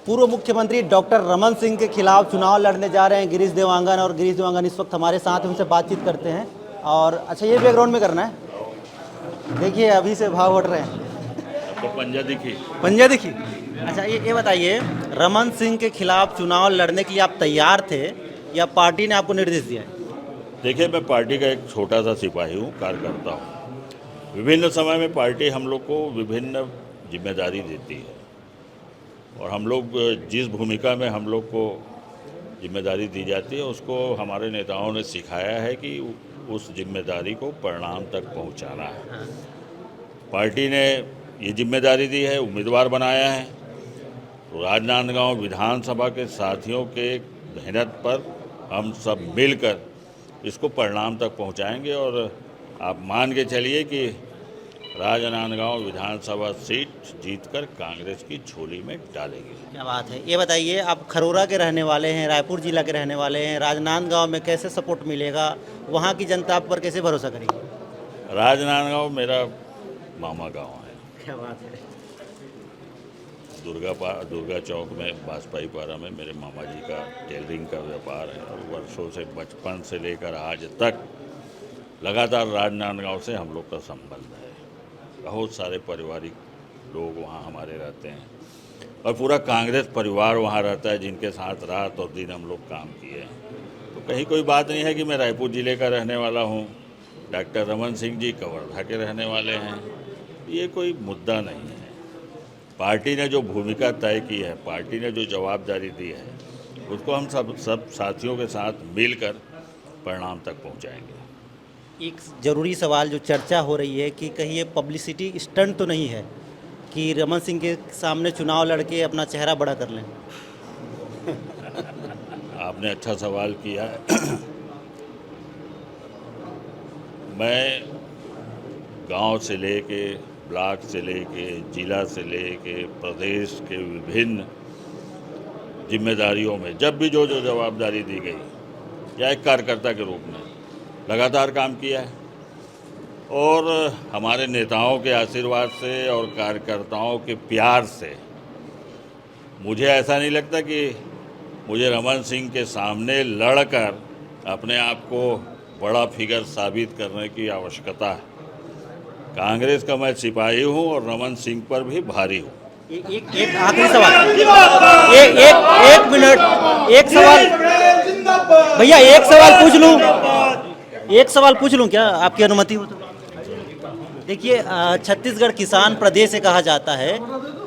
पूर्व मुख्यमंत्री डॉक्टर रमन सिंह के खिलाफ चुनाव लड़ने जा रहे हैं गिरीश देवांगन, और गिरीश देवांगन इस वक्त हमारे साथ हैं, उनसे बातचीत करते हैं। और अच्छा, ये बैकग्राउंड में करना है, देखिए अभी से भाव उठ रहे हैं। तो पंजा दिखी। पंजा दिखी। अच्छा, ये बताइए, रमन सिंह के खिलाफ चुनाव लड़ने के लिए आप तैयार थे या पार्टी ने आपको निर्देश दिया है? देखिए, मैं पार्टी का एक छोटा सा सिपाही हूँ, कार्यकर्ता हूँ। विभिन्न समय में पार्टी हम लोग को विभिन्न जिम्मेदारी देती है और हम लोग जिस भूमिका में हम लोग को जिम्मेदारी दी जाती है उसको हमारे नेताओं ने सिखाया है कि उस जिम्मेदारी को परिणाम तक पहुंचाना है। पार्टी ने ये जिम्मेदारी दी है, उम्मीदवार बनाया है, तो राजनांदगांव विधानसभा के साथियों के मेहनत पर हम सब मिलकर इसको परिणाम तक पहुंचाएंगे और आप मान के चलिए कि राजनांदगांव विधानसभा सीट जीतकर कांग्रेस की झोली में डालेंगे। क्या बात है। ये बताइए, आप खरोरा के रहने वाले हैं, रायपुर जिला के रहने वाले हैं, राजनांदगांव में कैसे सपोर्ट मिलेगा, वहाँ की जनता आप पर कैसे भरोसा करेगी? राजनांदगांव मेरा मामा गांव है। क्या बात है। दुर्गा चौक में बाजपाई पारा में मेरे मामा जी का टेलरिंग का व्यापार है और वर्षों से, बचपन से लेकर आज तक लगातार राजनांदगांव से हम लोग का संबंध है। बहुत सारे पारिवारिक लोग वहाँ हमारे रहते हैं और पूरा कांग्रेस परिवार वहाँ रहता है, जिनके साथ रात और दिन हम लोग काम किए हैं। तो कहीं कोई बात नहीं है कि मैं रायपुर ज़िले का रहने वाला हूँ, डॉक्टर रमन सिंह जी कवर्धा के रहने वाले हैं, ये कोई मुद्दा नहीं है। पार्टी ने जो भूमिका तय की है, पार्टी ने जो जवाबदारी दी है, उसको हम सब साथियों के साथ मिलकर परिणाम तक पहुँचाएंगे। एक ज़रूरी सवाल जो चर्चा हो रही है कि कहीं ये पब्लिसिटी स्टंट तो नहीं है कि रमन सिंह के सामने चुनाव लड़के अपना चेहरा बड़ा कर लें? आपने अच्छा सवाल किया है। मैं गांव से लेके, ब्लॉक से लेके, जिला से लेके, प्रदेश के विभिन्न जिम्मेदारियों में जब भी जो जवाबदारी दी गई या एक कार्यकर्ता के रूप में लगातार काम किया है और हमारे नेताओं के आशीर्वाद से और कार्यकर्ताओं के प्यार से मुझे ऐसा नहीं लगता कि मुझे रमन सिंह के सामने लड़कर अपने आप को बड़ा फिगर साबित करने की आवश्यकता है। कांग्रेस का मैं सिपाही हूं और रमन सिंह पर भी भारी हूं। एक आखिरी सवाल, एक मिनट, एक सवाल भैया, एक सवाल पूछ लूं क्या, आपकी अनुमति हो तो? देखिए, छत्तीसगढ़ किसान प्रदेश से कहा जाता है,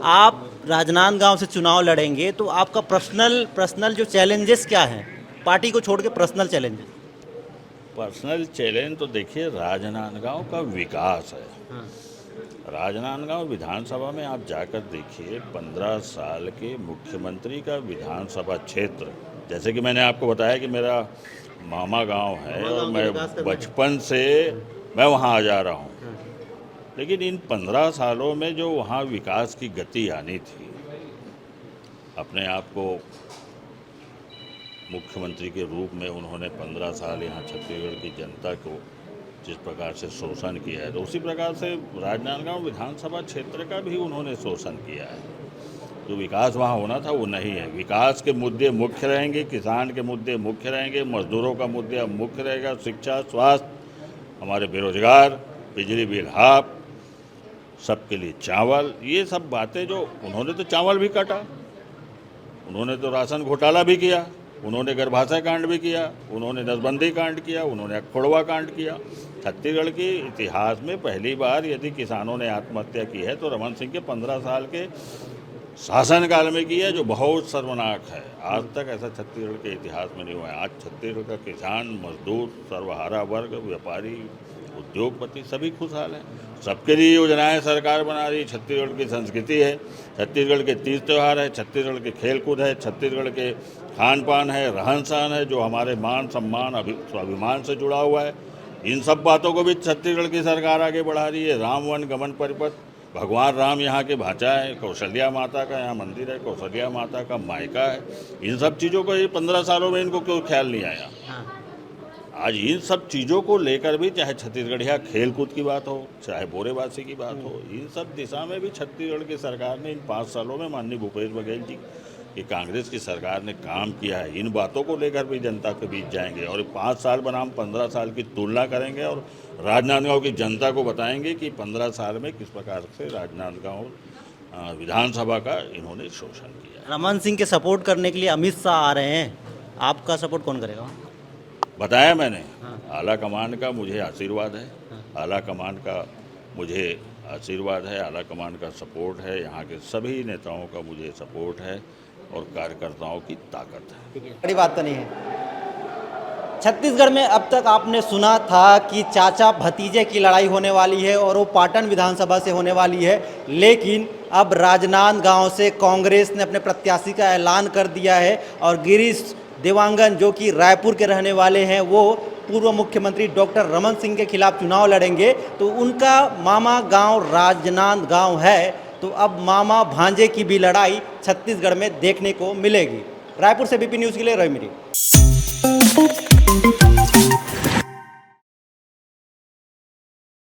आप राजनांदगांव से चुनाव लड़ेंगे तो आपका पर्सनल जो चैलेंजेस क्या हैं, पार्टी को छोड़ के पर्सनल चैलेंजेस? पर्सनल चैलेंज तो देखिए, राजनांदगांव का विकास है। राजनांदगांव विधानसभा में आप जाकर देखिए, 15 साल के मुख्यमंत्री का विधानसभा क्षेत्र, जैसे कि मैंने आपको बताया कि मेरा मामा गांव है और मैं बचपन से मैं वहां आ जा रहा हूं, लेकिन इन 15 सालों में जो वहाँ विकास की गति आनी थी, अपने आप को मुख्यमंत्री के रूप में उन्होंने 15 साल यहाँ छत्तीसगढ़ की जनता को जिस प्रकार से शोषण किया है, तो उसी प्रकार से राजनांदगांव विधानसभा क्षेत्र का भी उन्होंने शोषण किया है। जो विकास वहाँ होना था वो नहीं है। विकास के मुद्दे मुख्य रहेंगे, किसान के मुद्दे मुख्य रहेंगे, मजदूरों का मुद्दा मुख्य रहेगा, शिक्षा, स्वास्थ्य, हमारे बेरोजगार, बिजली बिल हाफ, सबके लिए चावल, ये सब बातें जो उन्होंने तो चावल भी काटा, उन्होंने तो राशन घोटाला भी किया, उन्होंने गर्भाशय कांड भी किया, उन्होंने नसबंदी कांड किया, उन्होंने अखोड़वा कांड किया। छत्तीसगढ़ के इतिहास में पहली बार यदि किसानों ने आत्महत्या की है तो रमन सिंह के 15 साल के शासनकाल में की है, जो बहुत शर्मनाक है। आज तक ऐसा छत्तीसगढ़ के इतिहास में नहीं हुआ है। आज छत्तीसगढ़ का किसान, मजदूर, सर्वहारा वर्ग, व्यापारी, उद्योगपति सभी खुशहाल हैं। सबके लिए योजनाएं सरकार बना रही। छत्तीसगढ़ की संस्कृति है, छत्तीसगढ़ के तीज त्यौहार है, छत्तीसगढ़ के खेलकूद है, छत्तीसगढ़ के खान पान है, रहन सहन है, जो हमारे मान सम्मान स्वाभिमान से जुड़ा हुआ है। इन सब बातों को भी छत्तीसगढ़ की सरकार आगे बढ़ा रही है। राम वन गमन परिपथ, भगवान राम यहाँ के भाचा है, कौशल्या माता का यहाँ मंदिर है, कौशल्या माता का मायका है। इन सब चीज़ों को ये 15 सालों में इनको क्यों ख्याल नहीं आया? आज इन सब चीज़ों को लेकर भी, चाहे छत्तीसगढ़िया खेल कूद की बात हो, चाहे बोरेबासी की बात हो, इन सब दिशा में भी छत्तीसगढ़ की सरकार ने इन 5 सालों में माननीय भूपेश बघेल जी कि कांग्रेस की सरकार ने काम किया है, इन बातों को लेकर भी जनता के बीच जाएंगे और 5 साल बनाम 15 साल की तुलना करेंगे और राजनांदगांव की जनता को बताएंगे कि 15 साल में किस प्रकार से राजनांदगांव विधानसभा का इन्होंने शोषण किया। रमन सिंह के सपोर्ट करने के लिए अमित शाह आ रहे हैं, आपका सपोर्ट कौन करेगा? बताया मैंने, हाँ। आला कमान का मुझे आशीर्वाद है, हाँ। आला कमान का मुझे आशीर्वाद है, आला कमान का सपोर्ट है, यहाँ के सभी नेताओं का मुझे सपोर्ट है और कार्यकर्ताओं की ताकत है। बड़ी बात तो नहीं है। छत्तीसगढ़ में अब तक आपने सुना था कि चाचा भतीजे की लड़ाई होने वाली है और वो पाटन विधानसभा से होने वाली है, लेकिन अब राजनांदगांव से कांग्रेस ने अपने प्रत्याशी का ऐलान कर दिया है और गिरीश देवांगन जो कि रायपुर के रहने वाले हैं वो पूर्व मुख्यमंत्री डॉक्टर रमन सिंह के खिलाफ चुनाव लड़ेंगे। तो उनका मामा गांव राजनांदगांव है, तो अब मामा भांजे की भी लड़ाई छत्तीसगढ़ में देखने को मिलेगी। रायपुर से बीपी न्यूज़ के लिए रवि मिरी।